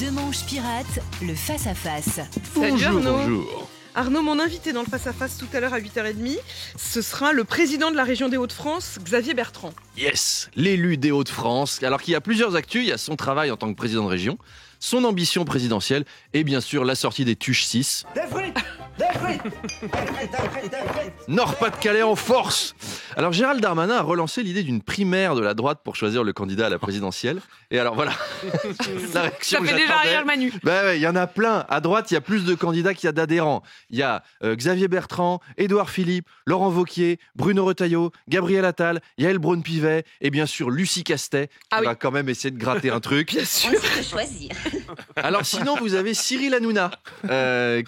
Deux manches pirates, le face-à-face. Salut Arnaud. Bonjour. Arnaud, mon invité dans le face-à-face tout à l'heure à 8h30, ce sera le président de la région des Hauts-de-France, Xavier Bertrand. Yes, l'élu des Hauts-de-France. Alors qu'il y a plusieurs actus, il y a son travail en tant que président de région, son ambition présidentielle et bien sûr la sortie des Tuches 6. Des frites. Nord-Pas-de-Calais en force. Alors Gérald Darmanin a relancé l'idée d'une primaire de la droite pour choisir le candidat à la présidentielle. Et alors voilà, la réaction Ça que fait déjà j'attendais. rire Manu. Ben ouais, il y en a plein. À droite, il y a plus de candidats qu'il y a d'adhérents. Il y a Xavier Bertrand, Édouard Philippe, Laurent Wauquiez, Bruno Retailleau, Gabriel Attal, Yael Braun-Pivet et bien sûr Lucie Castet qui va quand même essayer de gratter un truc. Bien sûr. On sait que choisir. Alors sinon, vous avez Cyril Hanouna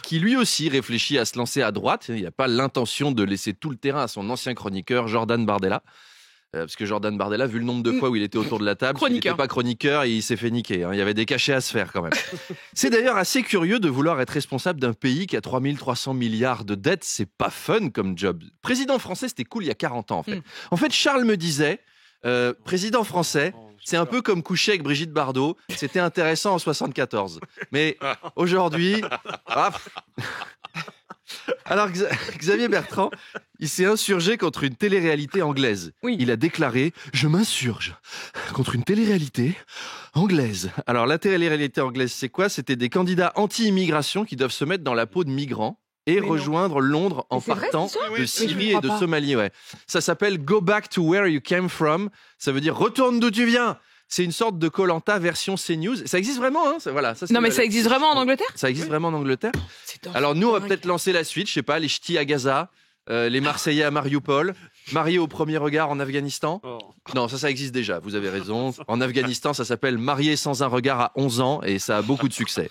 qui lui aussi réfléchit à se lancer à droite. Il n'a pas l'intention de laisser tout le terrain à son ancien chroniqueur Jordan Bardella. Parce que Jordan Bardella, vu le nombre de fois où il était autour de la table, il n'était pas chroniqueur et il s'est fait niquer. Il y avait des cachets à se faire quand même. C'est d'ailleurs assez curieux de vouloir être responsable d'un pays qui a 3300 milliards de dettes. C'est pas fun comme job. Président français, c'était cool il y a 40 ans en fait. En fait, Charles me disait, président français, c'est un peu comme coucher avec Brigitte Bardot. C'était intéressant en 74. Mais aujourd'hui... Alors Xavier Bertrand, il s'est insurgé contre une télé-réalité anglaise. Oui. Il a déclaré « Je m'insurge contre une télé-réalité anglaise ». Alors la télé-réalité anglaise, c'est quoi ? C'était des candidats anti-immigration qui doivent se mettre dans la peau de migrants et rejoindre Londres en c'est vrai, partant cette histoire de Mais Syrie je et crois de pas. Somalie. Ouais. Ça s'appelle « Go back to where you came from ». Ça veut dire « Retourne d'où tu viens ». C'est une sorte de Koh-Lanta version CNews. Ça existe vraiment, hein ? Voilà, ça, c'est Non mais ça existe vraiment en Angleterre ? Ça existe vraiment en Angleterre. Alors nous, on va peut-être lancer la suite, je sais pas, les ch'tis à Gaza, les Marseillais à Mariupol, mariés au premier regard en Afghanistan. Non, ça existe déjà, vous avez raison. En Afghanistan, ça s'appelle Marié sans un regard à 11 ans et ça a beaucoup de succès.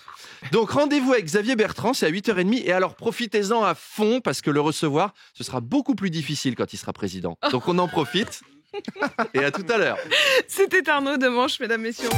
Donc rendez-vous avec Xavier Bertrand, c'est à 8h30 et alors profitez-en à fond parce que le recevoir, ce sera beaucoup plus difficile quand il sera président. Donc on en profite et à tout à l'heure. C'était Arnaud de Manche, mesdames, messieurs.